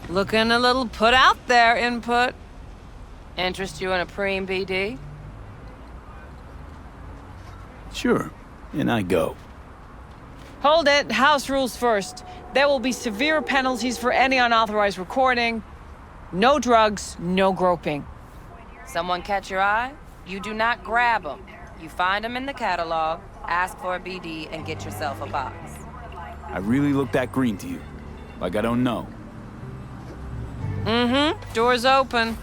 Looking a little put out there, input. Interest you in a preem BD? Sure, and I go. Hold it. House rules first. There will be severe penalties for any unauthorized recording. No drugs, no groping. Someone catch your eye? You do not grab them. You find them in the catalog, ask for a BD, and get yourself a box. I really look that green to you. Like I don't know. Mm-hmm. Door's open.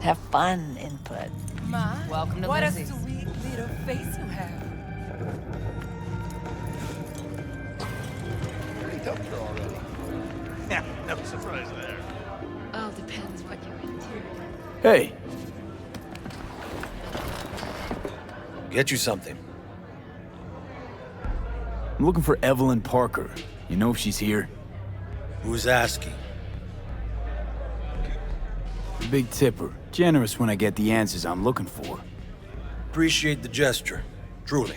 Have fun, input. My, Welcome to what Lizzie's. a sweet little face you have. Pretty up here already. Yeah, no surprise there. All depends what you're into. Hey, Get you something. I'm looking for Evelyn Parker. You know if she's here? Who's asking? The big tipper. Generous when I get the answers I'm looking for. Appreciate the gesture, truly.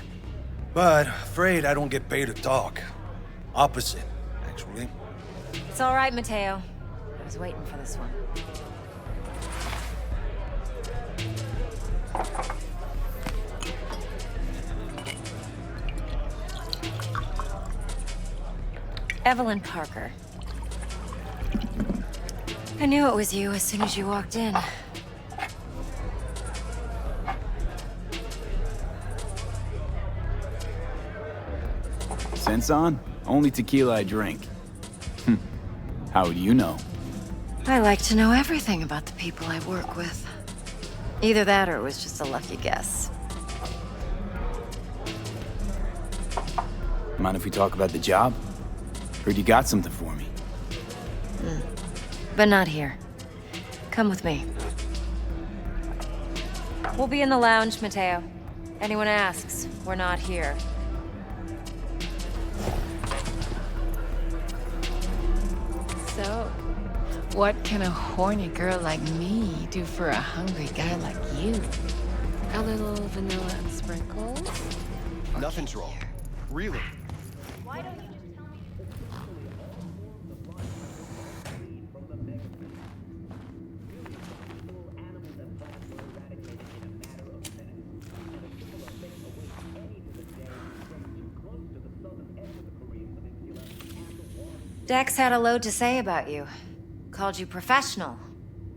But afraid I don't get paid to talk. Opposite, actually. It's all right, Mateo. I was waiting for this one. Evelyn Parker. I knew it was you as soon as you walked in. Sense on? Only tequila I drink. How would you know? I like to know everything about the people I work with. Either that or it was just a lucky guess. Mind if we talk about the job? Heard you got something for me. But not here. Come with me. We'll be in the lounge, Mateo. Anyone asks, we're not here. So, what can a horny girl like me do for a hungry guy like you? A little vanilla and sprinkles? Or Nothing's wrong. caviar? Really. Dex had a load to say about you. Called you professional,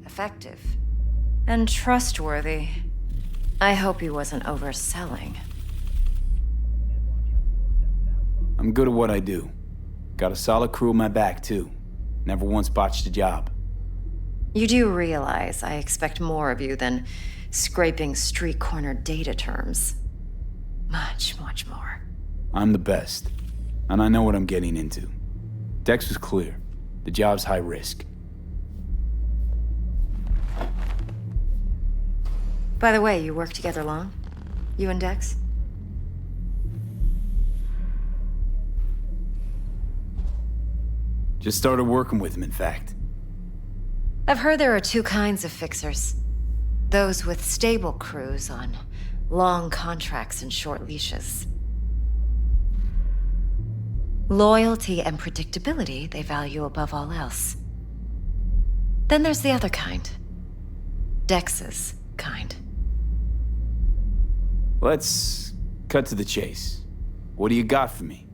effective, and trustworthy. I hope he wasn't overselling. I'm good at what I do. Got a solid crew on my back, too. Never once botched a job. You do realize I expect more of you than scraping street corner data terms. Much, much more. I'm the best. And I know what I'm getting into. Dex was clear. The job's high risk. By the way, you work together long? You and Dex? Just started working with him, in fact. I've heard there are two kinds of fixers. Those with stable crews on long contracts and short leashes. Loyalty and predictability they value above all else. Then there's the other kind. Dex's kind. Let's cut to the chase. What do you got for me?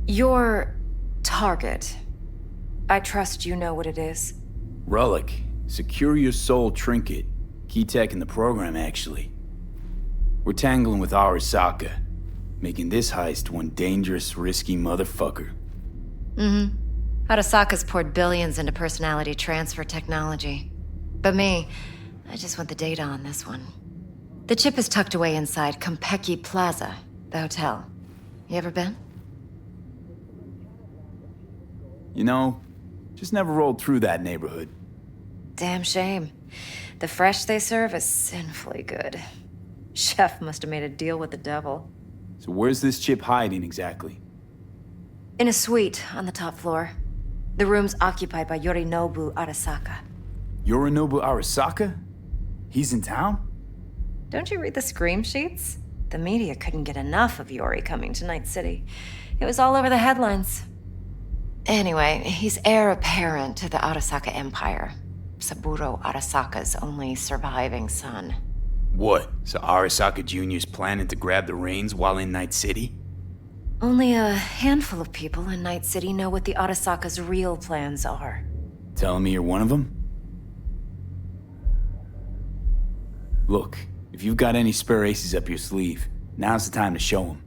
Your target. I trust you know what it is. Relic. Secure your soul trinket. Key tech in the program, actually. We're tangling with Arasaka, making this heist one dangerous, risky motherfucker. Arasaka's poured billions into personality transfer technology. But me, I just want the data on this one. The chip is tucked away inside Compeki Plaza, the hotel. You ever been? You know, just never rolled through that neighborhood. Damn shame. The fresh they serve is sinfully good. Chef must have made a deal with the devil. So where's this chip hiding exactly? In a suite on the top floor. The room's occupied by Yorinobu Arasaka. Yorinobu Arasaka? He's in town? Don't you read the scream sheets? The media couldn't get enough of Yori coming to Night City. It was all over the headlines. Anyway, he's heir apparent to the Arasaka Empire. Saburo Arasaka's only surviving son. What? So Arasaka Jr.'s planning to grab the reins while in Night City? Only a handful of people in Night City know what the Arasaka's real plans are. Telling me you're one of them? Look, if you've got any spare aces up your sleeve, now's the time to show them.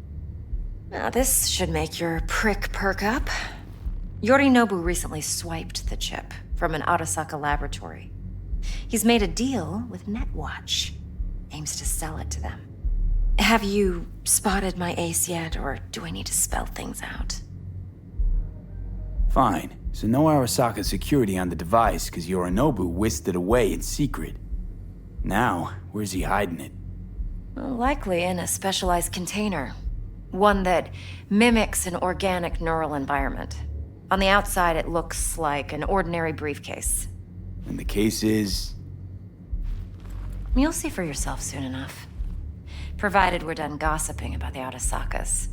Now, this should make your prick perk up. Yorinobu recently swiped the chip from an Arasaka laboratory. He's made a deal with Netwatch. Aims to sell it to them. Have you spotted my ace yet, or do I need to spell things out? Fine. So no Arasaka security on the device because Yorinobu whisked it away in secret. Now, where's he hiding it? Well, likely in a specialized container. One that mimics an organic neural environment. On the outside, it looks like an ordinary briefcase. And the case is... You'll see for yourself soon enough. Provided we're done gossiping about the Arasakas.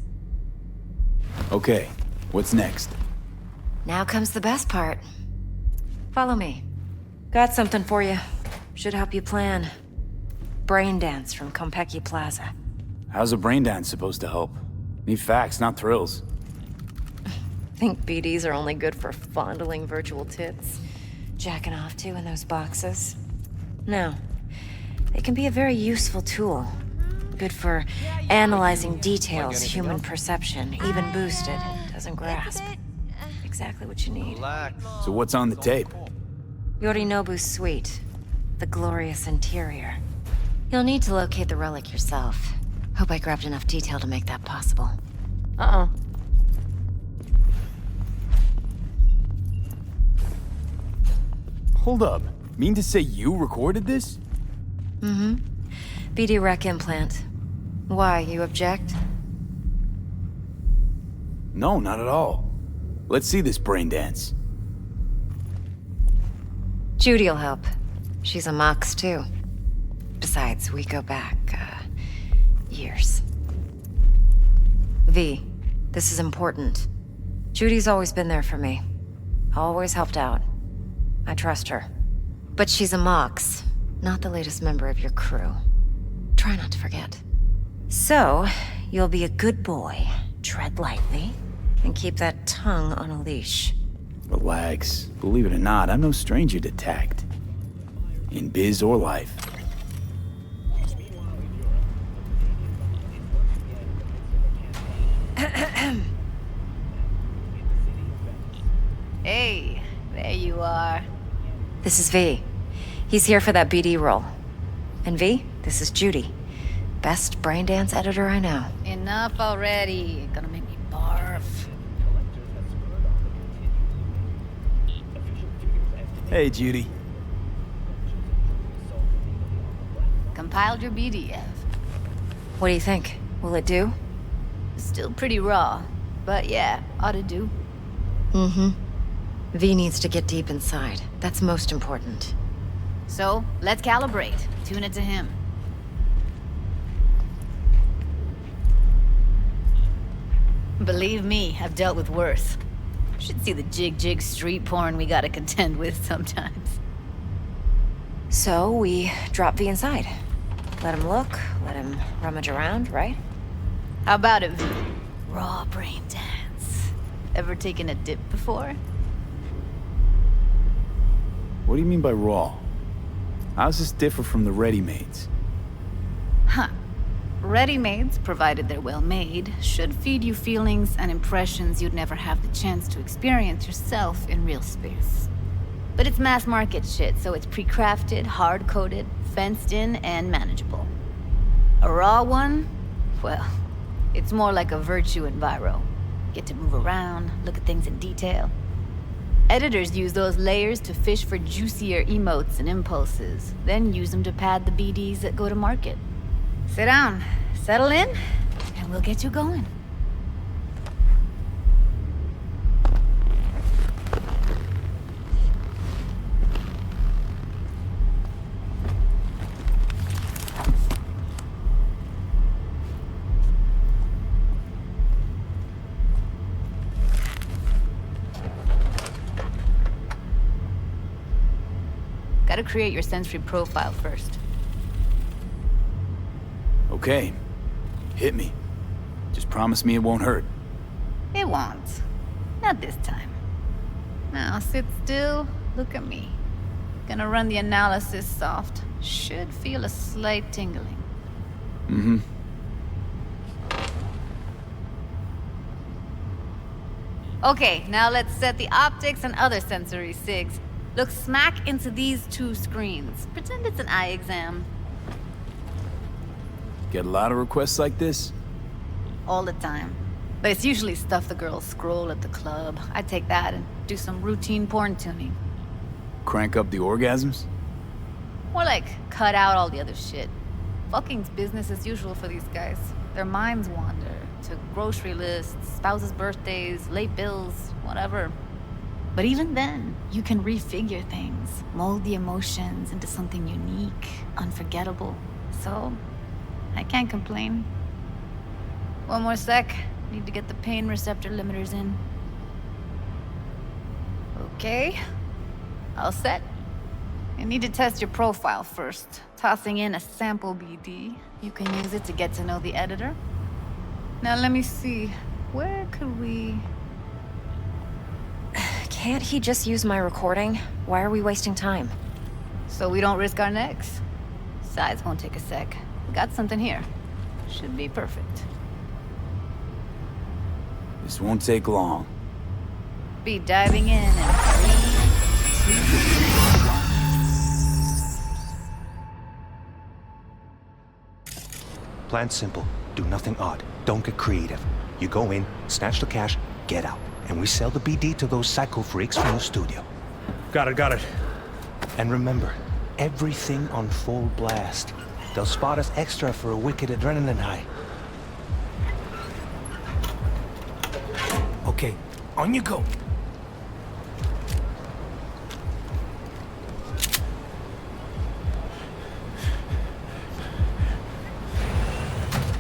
Okay, what's next? Now comes the best part. Follow me. Got something for you. Should help you plan. Brain dance from Konpeki Plaza. How's a brain dance supposed to help? Need facts, not thrills. Think BDs are only good for fondling virtual tits? Jacking off to in those boxes? No. They can be a very useful tool. Good for analyzing details human perception, even boosted, doesn't grasp. Exactly what you need. So what's on the tape? Yorinobu's suite. The glorious interior. You'll need to locate the relic yourself. Hope I grabbed enough detail to make that possible. Uh-oh. Hold up. Mean to say you recorded this? Mm-hmm. BD rec implant. Why, you object? No, not at all. Let's see this brain dance. Judy'll help. She's a Mox, too. Besides, we go back, years. V, this is important. Judy's always been there for me. Always helped out. I trust her. But she's a Mox, not the latest member of your crew. Try not to forget. So, you'll be a good boy, tread lightly, and keep that tongue on a leash. Relax. Believe it or not, I'm no stranger to tact. In biz or life. Hey, there you are. This is V. He's here for that BD role. And V, this is Judy. Best brain dance editor I know. Enough already. Gonna make me barf. Hey, Judy. Compiled your BDF. What do you think? Will it do? Still pretty raw, but yeah, ought to do. Mm-hmm. V needs to get deep inside. That's most important. So, let's calibrate. Tune it to him. Believe me, I've dealt with worse. Should see the jig street porn we gotta contend with sometimes. So, we drop V inside. Let him look, let him rummage around, right? How about it, V? Raw brain dance. Ever taken a dip before? What do you mean by raw? How's this differ from the ready-mades? Huh. Ready-mades, provided they're well made, should feed you feelings and impressions you'd never have the chance to experience yourself in real space. But it's mass market shit, so it's pre-crafted, hard-coded, fenced in, and manageable. A raw one? Well, it's more like a virtue enviro. Get to move around, look at things in detail. Editors use those layers to fish for juicier emotes and impulses, then use them to pad the BDs that go to market. Sit down, settle in, and we'll get you going. Gotta create your sensory profile first. Okay. Hit me. Just promise me it won't hurt. It won't. Not this time. Now sit still, look at me. Gonna run the analysis soft. Should feel a slight tingling. Mm-hmm. Okay, now let's set the optics and other sensory sigs. Look smack into these two screens. Pretend it's an eye exam. Get a lot of requests like this? All the time. But it's usually stuff the girls scroll at the club. I take that and do some routine porn tuning. Crank up the orgasms? More like, cut out all the other shit. Fucking's business as usual for these guys. Their minds wander to grocery lists, spouses' birthdays, late bills, whatever. But even then, you can refigure things, mold the emotions into something unique, unforgettable. So, I can't complain. One more sec. Need to get the pain receptor limiters in. Okay. All set. You need to test your profile first. Tossing in a sample BD. You can use it to get to know the editor. Now let me see. Where could we... Can't he just use my recording? Why are we wasting time? So we don't risk our necks? Size won't take a sec. We got something here. Should be perfect. This won't take long. Be diving in 3, 2... Plan simple. Do nothing odd. Don't get creative. You go in, snatch the cash, get out. And we sell the BD to those psycho freaks from the studio. Got it. And remember, everything on full blast. They'll spot us extra for a wicked adrenaline high. Okay, on you go.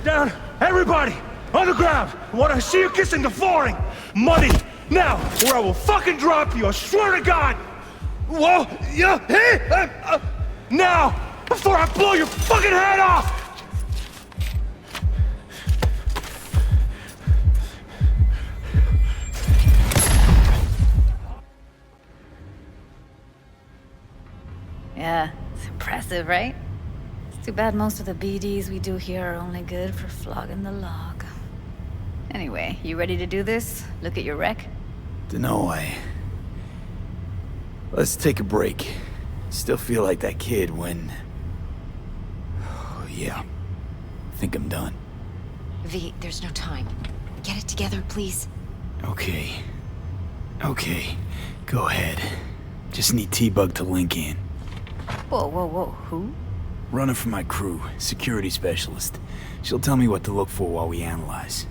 Down! Everybody! On the ground! I want to see you kissing the flooring! Money! Now! Or I will fucking drop you! I swear to God! Whoa! Yeah! Hey! Now! Before I blow your fucking head off! Yeah, it's impressive, right? It's too bad most of the BDs we do here are only good for flogging the log. Anyway, you ready to do this? Look at your rec? Dunno, Let's take a break. Still feel like that kid when... Oh, yeah. Think I'm done. V, there's no time. Get it together, please. Okay. Go ahead. Just need T-Bug to link in. Whoa, who? Runner for my crew, security specialist. She'll tell me what to look for while we analyze.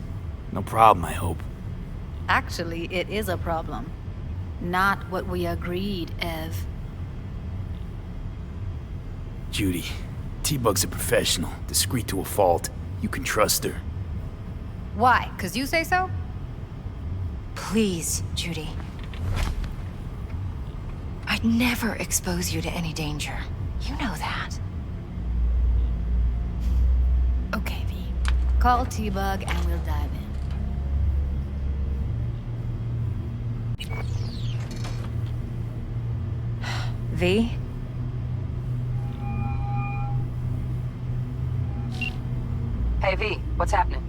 No problem, I hope. Actually, it is a problem. Not what we agreed, Ev. Judy, T-Bug's a professional, discreet to a fault. You can trust her. Why? 'Cause you say so? Please, Judy. I'd never expose you to any danger. You know that. Okay, V. Call T-Bug and we'll dive in. V? Hey, V, what's happening?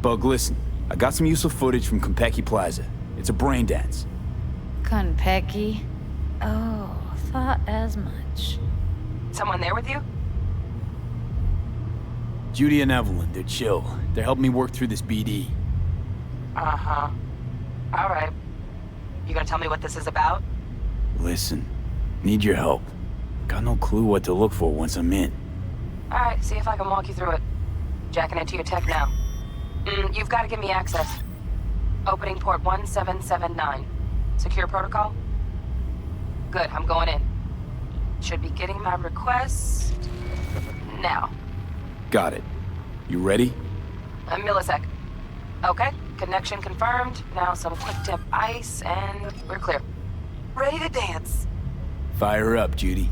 Bug, listen. I got some useful footage from Konpeki Plaza. It's a brain dance. Konpeki? Oh, thought as much. Someone there with you? Judy and Evelyn, they're chill. They're helping me work through this BD. Uh-huh. All right. You gonna tell me what this is about? Listen, need your help. Got no clue what to look for once I'm in. All right, see if I can walk you through it. Jacking into your tech now. You've got to give me access. Opening port 1779. Secure protocol? Good, I'm going in. Should be getting my request... now. Got it. You ready? A millisec. Okay, connection confirmed. Now some quick tip ice, and we're clear. Ready to dance. Fire her up, Judy.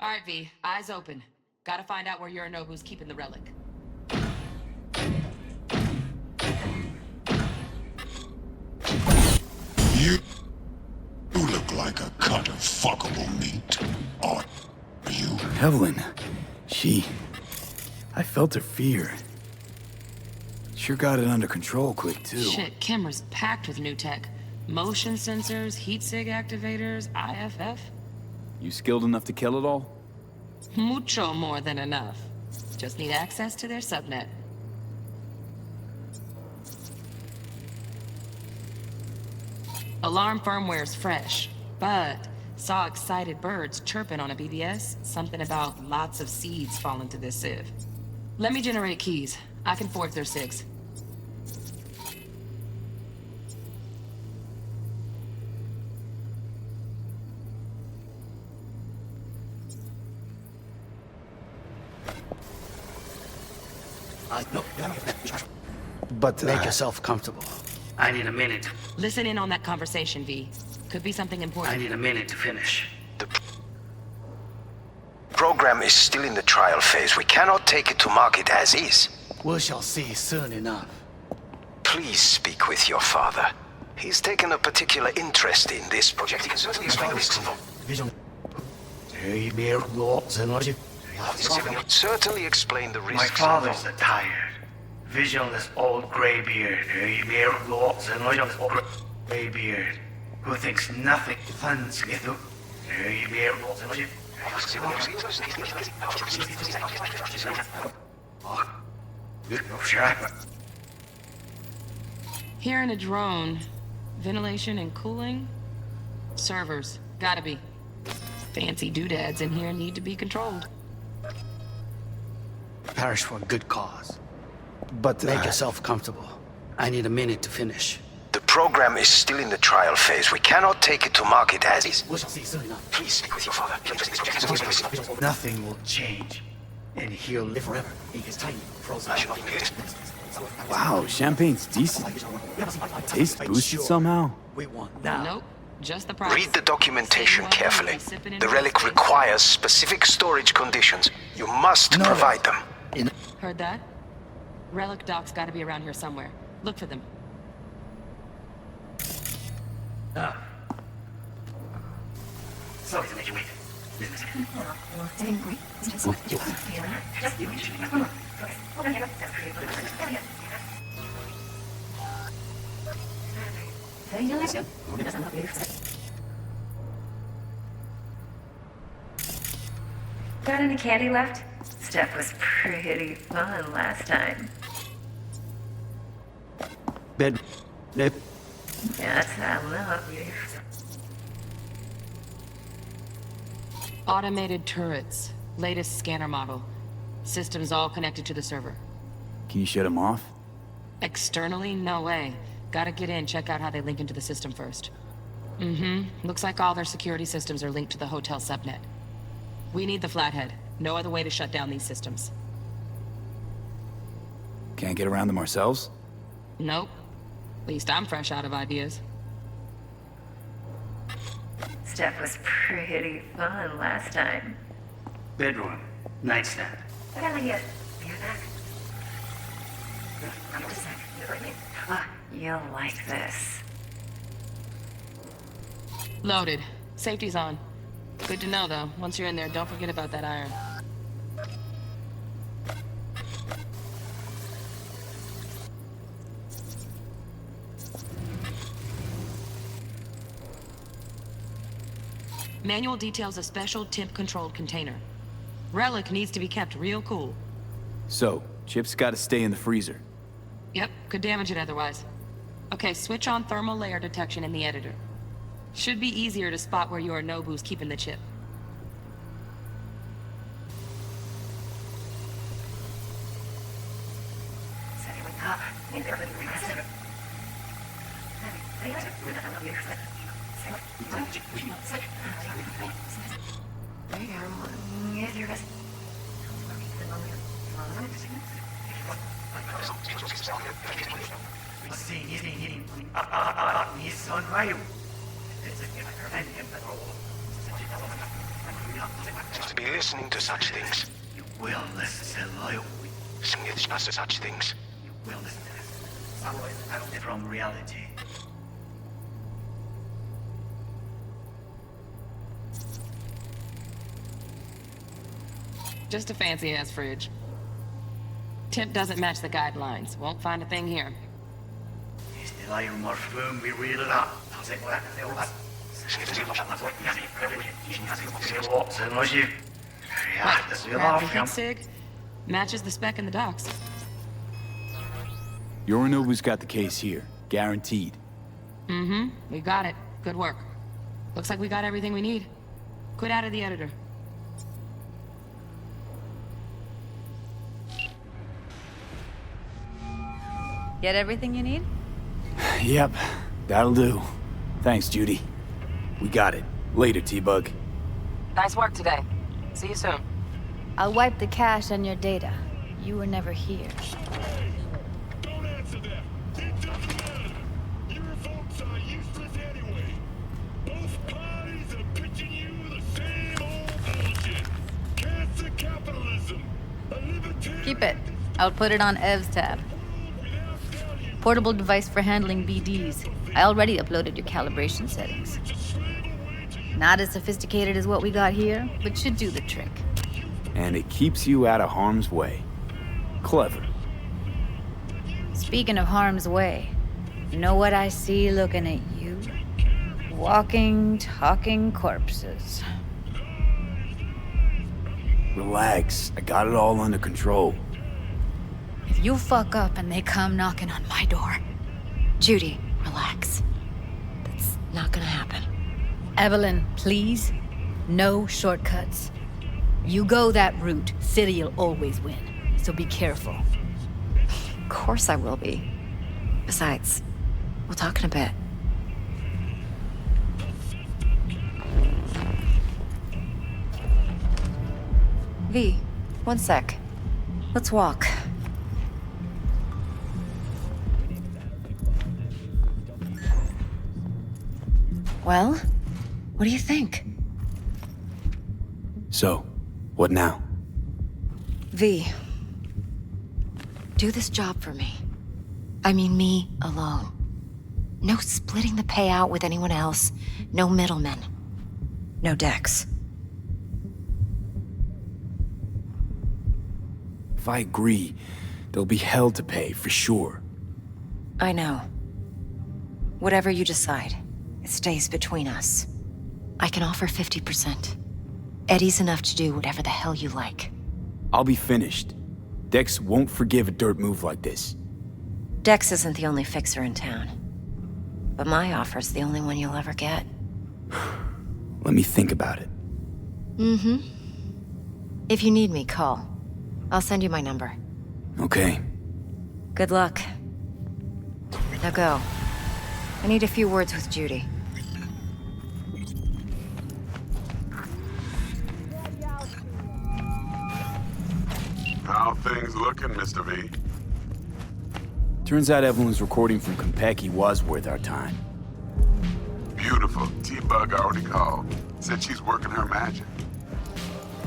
All right, V. Eyes open. Gotta find out where Yorinobu's keeping the relic. You look like a cut of fuckable meat. Are you? Evelyn. I felt her fear. Sure got it under control quick, too. Shit, camera's packed with new tech. Motion sensors, heat sig activators, IFF. You skilled enough to kill it all? Mucho more than enough. Just need access to their subnet. Alarm firmware's fresh, but saw excited birds chirping on a BBS. Something about lots of seeds falling to this sieve. Let me generate keys. I can forge their SIGs. But make yourself comfortable. I need a minute. Listen in on that conversation, V. Could be something important. I need a minute to finish. The program is still in the trial phase. We cannot take it to market as is. We shall see soon enough. Please speak with your father. He's taken a particular interest in this project. He can certainly explain the risks involved. Certainly explain the My risks father's involved. a tired, visionless old graybeard. Graybeard, who thinks nothing funds get up. Here in a drone, ventilation and cooling? Servers, gotta be. Fancy doodads in here need to be controlled. Parish for a good cause. But make yourself comfortable. I need a minute to finish. The program is still in the trial phase. We cannot take it to market as is. We shall see soon enough. Please speak with your father. Nothing will change, and he'll live forever. He is tiny, frozen. I should not be muted. Wow, champagne's decent. Taste boosted somehow? We want now. Nope, just the price. Read the documentation Same one carefully. we'll be sipping in The relic Mexico. requires specific storage conditions. You must provide them. Heard that? Relic docs gotta be around here somewhere. Look for them. Sorry to make you wait. Got any candy left? Stuff was pretty fun last time. Bed. Nip. Yes, I love you. Automated turrets. Latest scanner model. Systems all connected to the server. Can you shut him off? Externally, no way. Gotta get in, check out how they link into the system first. Looks like all their security systems are linked to the hotel subnet. We need the flathead. No other way to shut down these systems. Can't get around them ourselves? Nope. At least I'm fresh out of ideas. Stuff was pretty fun last time. Bedroom. Nightstand. I got an idea. You'll like this. Loaded. Safety's on. Good to know, though. Once you're in there, don't forget about that iron. Manual details a special temp-controlled container. Relic needs to be kept real cool. So, Chip's gotta stay in the freezer. Yep, could damage it otherwise. Okay, switch on thermal layer detection in the editor. Should be easier to spot where Yorinobu's keeping the chip. To be listening to such things. You will listen, loyal. Such things. You will listen to this. Otherwise, I don't from reality. Just a fancy-ass fridge. Temp doesn't match the guidelines. Won't find a thing here. Este la un morfum we read it up. Gravity sig matches the spec in the docks. Yorinobu's got the case here. Guaranteed. Mm-hmm. We got it. Good work. Looks like we got everything we need. Quit out of the editor. Get everything you need? Yep, that'll do. Thanks, Judy. We got it. Later, T-Bug. Nice work today. See you soon. I'll wipe the cache on your data. You were never here. Don't answer that. It doesn't matter. Your votes are useless anyway. Both parties are pitching you the same old bullshit. Cancer capitalism. A libertarian... Keep it. I'll put it on Ev's tab. Portable device for handling BDs. I already uploaded your calibration settings. Not as sophisticated as what we got here, but should do the trick. And it keeps you out of harm's way. Clever. Speaking of harm's way, you know what I see looking at you? Walking, talking corpses. Relax. I got it all under control. If you fuck up and they come knocking on my door. Judy, relax. That's not gonna happen. Evelyn, please. No shortcuts. You go that route, City'll always win. So be careful. Of course I will be. Besides, we'll talk in a bit. V, one sec. Let's walk. Well, what do you think? So, what now? V, do this job for me. I mean me alone. No splitting the payout with anyone else. No middlemen. No Dex. If I agree, there'll be hell to pay, for sure. I know. Whatever you decide, it stays between us. I can offer 50%. Eddie's enough to do whatever the hell you like. I'll be finished. Dex won't forgive a dirt move like this. Dex isn't the only fixer in town. But my offer's the only one you'll ever get. Let me think about it. Mm-hmm. If you need me, call. I'll send you my number. Okay. Good luck. Now go. I need a few words with Judy. How things looking, Mr. V? Turns out Evelyn's recording from Konpeki was worth our time. Beautiful. T-Bug already called. Said she's working her magic.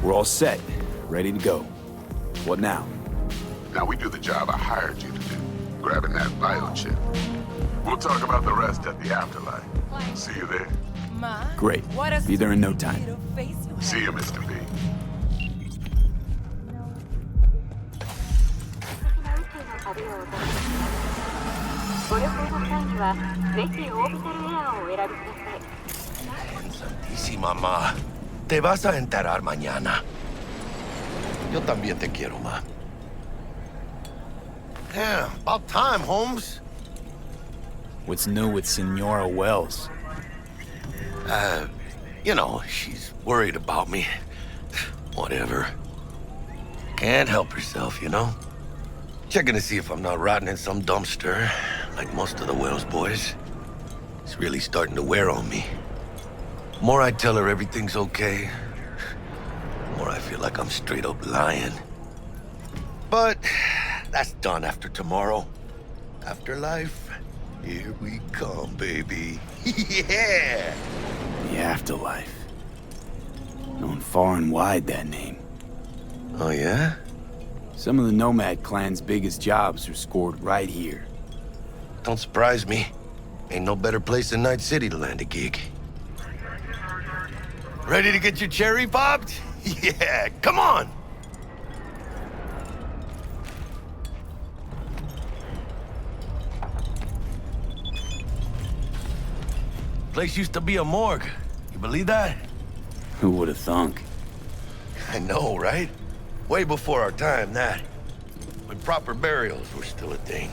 We're all set. Ready to go. What now? Now we do the job I hired you to do. Grabbing that biochip. We'll talk about the rest at the afterlife. See you there. Great. Be there in no time. See you, Mr. V. Santísima, ma. Te vas a enterar mañana. Yo también te quiero, ma. Yeah, about time, Holmes. What's new with Senora Wells? You know, she's worried about me. Whatever. Can't help herself, you know? Checking to see if I'm not rotting in some dumpster, like most of the Wells boys. It's really starting to wear on me. The more I tell her everything's okay, the more I feel like I'm straight up lying. But That's done after tomorrow. Afterlife, here we come, baby. Yeah! The afterlife. Known far and wide, that name. Oh, yeah? Some of the NOMAD clan's biggest jobs are scored right here. Don't surprise me. Ain't no better place than Night City to land a gig. Ready to get your cherry popped? Yeah, come on! Place used to be a morgue. You believe that? Who would have thunk? I know, right? Way before our time, that. When proper burials were still a thing.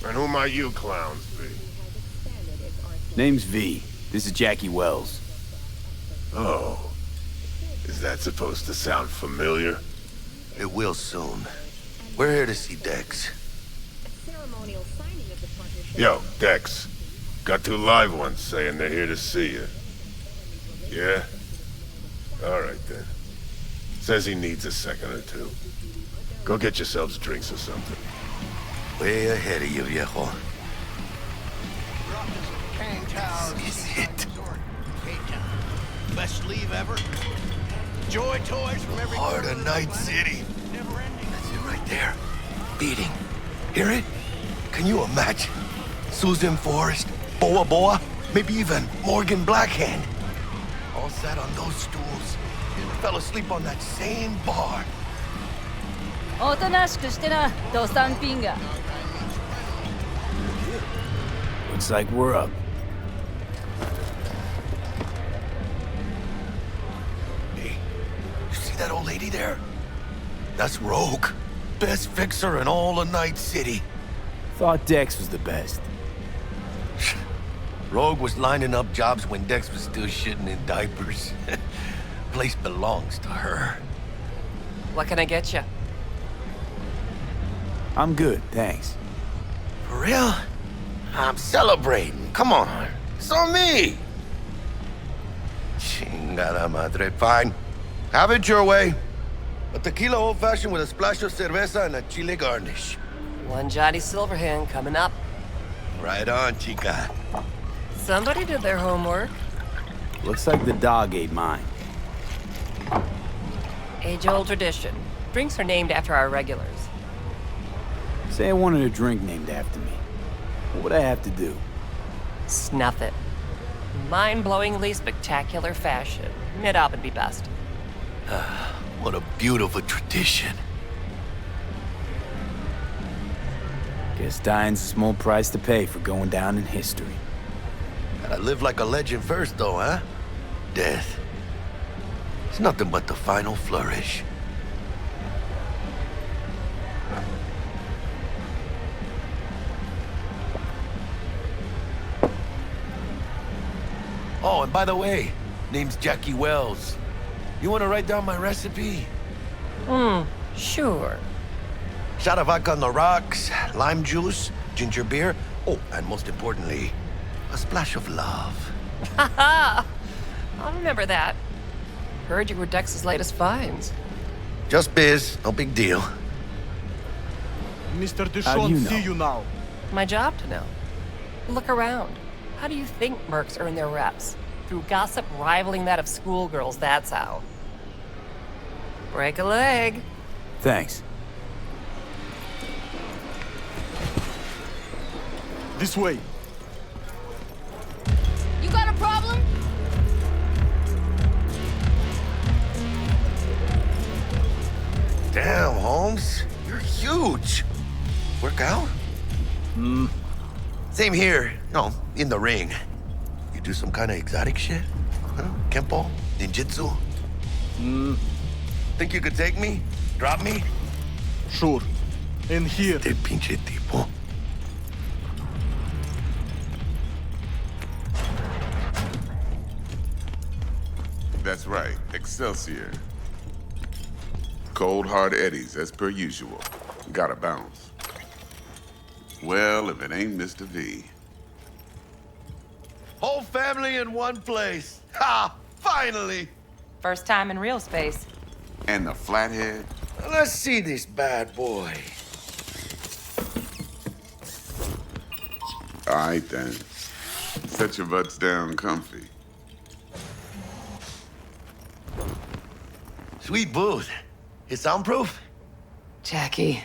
And who might you clowns be? Name's V. This is Jackie Wells. Oh. Is that supposed to sound familiar? It will soon. We're here to see Dex. Yo, Dex. Got 2 live ones saying they're here to see you. Yeah? Alright then. Says he needs a second or 2. Go get yourselves drinks or something. Way ahead of you, viejo. This is it. Best leave ever. Joy toys from every Heart of Night City. That's it right there. Beating. Hear it? Can you imagine? Susan Forrest, Boa Boa, maybe even Morgan Blackhand. All sat on those stools. Fell asleep on that same bar. おとなしくしてな、ドサンピンが。Looks like we're up. Hey, you see that old lady there? That's Rogue. Best fixer in all of Night City. Thought Dex was the best. Rogue was lining up jobs when Dex was still shitting in diapers. Place belongs to her. What can I get you? I'm good, thanks. For real? I'm celebrating. Come on. It's on me. Chingada madre. Fine. Have it your way. A tequila old-fashioned with a splash of cerveza and a chile garnish. One Johnny Silverhand coming up. Right on, chica. Somebody did their homework. Looks like the dog ate mine. Age-old tradition. Drinks are named after our regulars. Say I wanted a drink named after me. What would I have to do? Snuff it. Mind-blowingly spectacular fashion. Mid-op would be best. What a beautiful tradition. Guess dying's a small price to pay for going down in history. Gotta live like a legend first, though, huh? Death. It's nothing but the final flourish. Oh, and by the way, name's Jackie Wells. You wanna write down my recipe? Sure. Shot of vodka on the rocks, lime juice, ginger beer. Oh, and most importantly, a splash of love. Haha! I'll remember that. Heard you were Dex's latest finds. Just biz, no big deal. Mr. How do Deshawn, you know? see you now. My job to know. Look around. How do you think mercs earn their reps? Through gossip rivaling that of schoolgirls, that's how. Break a leg. Thanks. This way. You got a problem? Damn, Holmes. You're huge. Work out? Same here. No, in the ring. You do some kind of exotic shit? Huh? Kempo? Ninjutsu? Think you could take me? Drop me? Sure. And here. Este pinche tipo. That's right, Excelsior. Cold hard eddies, as per usual. Gotta bounce. Well, if it ain't Mr. V. Whole family in one place. Ha! Finally! First time in real space. And the flathead? Let's see this bad boy. All right, then. Set your butts down comfy. Sweet booth. It's soundproof? Jackie.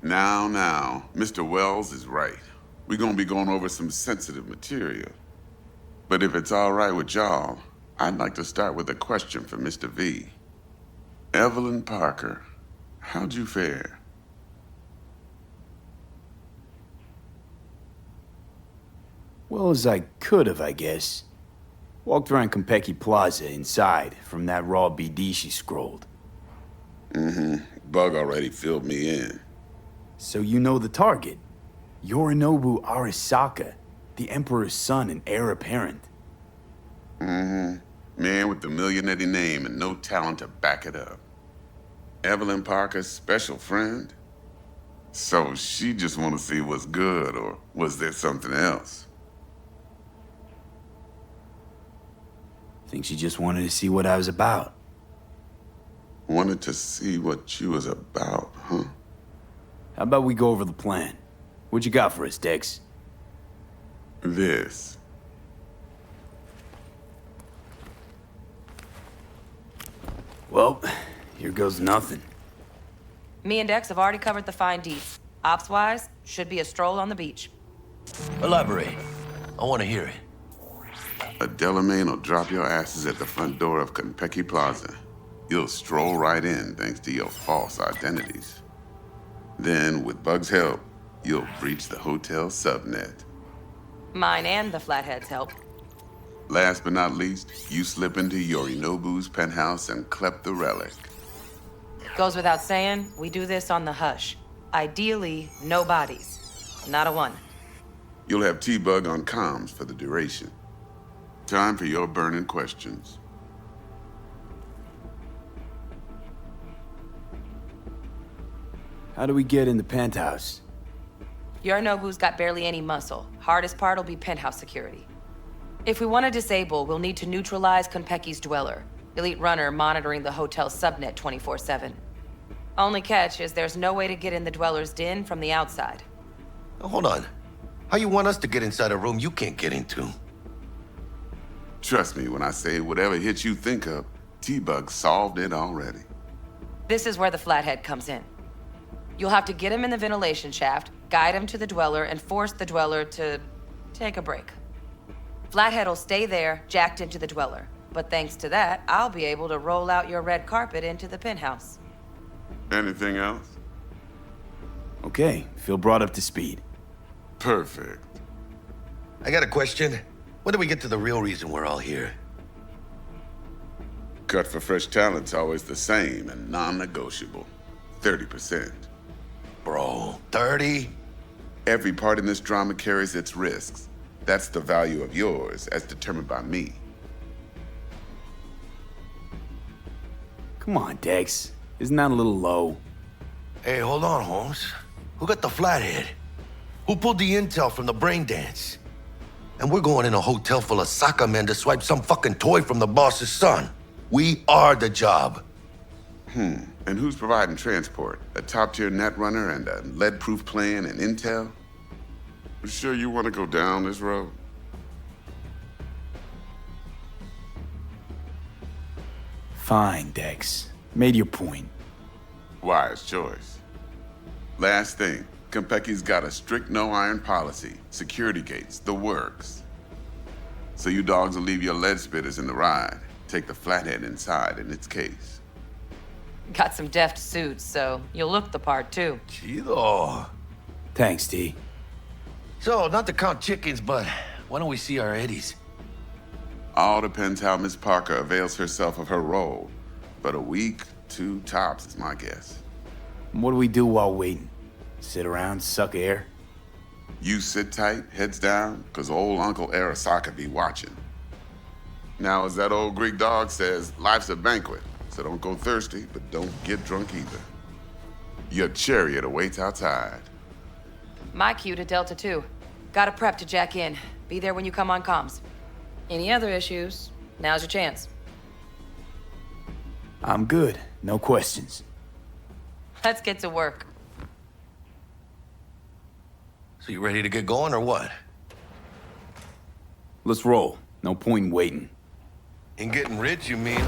Now, Mr. Wells is right. We're gonna be going over some sensitive material. But if it's all right with y'all, I'd like to start with a question for Mr. V. Evelyn Parker, how'd you fare? Well as I could have, I guess. Walked around Konpeki Plaza inside from that raw BD she scrolled. Bug already filled me in. So you know the target. Yorinobu Arasaka, the Emperor's son and heir apparent. Man with the millionaire name and no talent to back it up. Evelyn Parker's special friend? So she just want to see what's good, or was there something else? Think she just wanted to see what I was about. Wanted to see what you was about, huh? How about we go over the plan? What you got for us, Dex? This. Well, here goes nothing. Me and Dex have already covered the fine deets. Ops-wise, should be a stroll on the beach. Elaborate. I want to hear it. A Delamain will drop your asses at the front door of Konpeki Plaza. You'll stroll right in thanks to your false identities. Then, with Bug's help, you'll breach the hotel subnet. Mine and the Flathead's help. Last but not least, you slip into Yorinobu's penthouse and clep the relic. Goes without saying, we do this on the hush. Ideally, no bodies. Not a one. You'll have T-Bug on comms for the duration. Time for your burning questions. How do we get in the penthouse? Yorinobu's got barely any muscle. Hardest part will be penthouse security. If we want to disable, we'll need to neutralize Konpeki's dweller. Elite runner monitoring the hotel's subnet 24/7. Only catch is there's no way to get in the dweller's den from the outside. Hold on. How you want us to get inside a room you can't get into? Trust me when I say whatever hit you think of, T-Bug solved it already. This is where the Flathead comes in. You'll have to get him in the ventilation shaft, guide him to the dweller, and force the dweller to take a break. Flathead'll stay there, jacked into the dweller. But thanks to that, I'll be able to roll out your red carpet into the penthouse. Anything else? Okay, feel brought up to speed. Perfect. I got a question. When do we get to the real reason we're all here? Cut for fresh talent's always the same and non-negotiable. 30%. Bro, 30? Every part in this drama carries its risks. That's the value of yours, as determined by me. Come on, Dex. Isn't that a little low? Hey, hold on, Holmes. Who got the Flathead? Who pulled the intel from the brain dance? And we're going in a hotel full of soccer men to swipe some fucking toy from the boss's son. We are the job. And who's providing transport? A top-tier netrunner and a lead-proof plan and intel? You sure you want to go down this road? Fine, Dex. Made your point. Wise choice. Last thing, Konpeki's got a strict no-iron policy, security gates, the works. So you dogs will leave your lead spitters in the ride, take the Flathead inside in its case. Got some deft suits, so you'll look the part too. Chido. Thanks, T. So, not to count chickens, but why don't we see our Eddies? All depends how Miss Parker avails herself of her role. But a week, 2 tops is my guess. What do we do while waiting? Sit around, suck air? You sit tight, heads down, cause old Uncle Arasaka be watching. Now, as that old Greek dog says, life's a banquet, so don't go thirsty, but don't get drunk either. Your chariot awaits outside. My cue to Delta 2. Gotta prep to jack in. Be there when you come on comms. Any other issues, now's your chance. I'm good. No questions. Let's get to work. So you ready to get going or what? Let's roll. No point in waiting. In getting rich, you mean?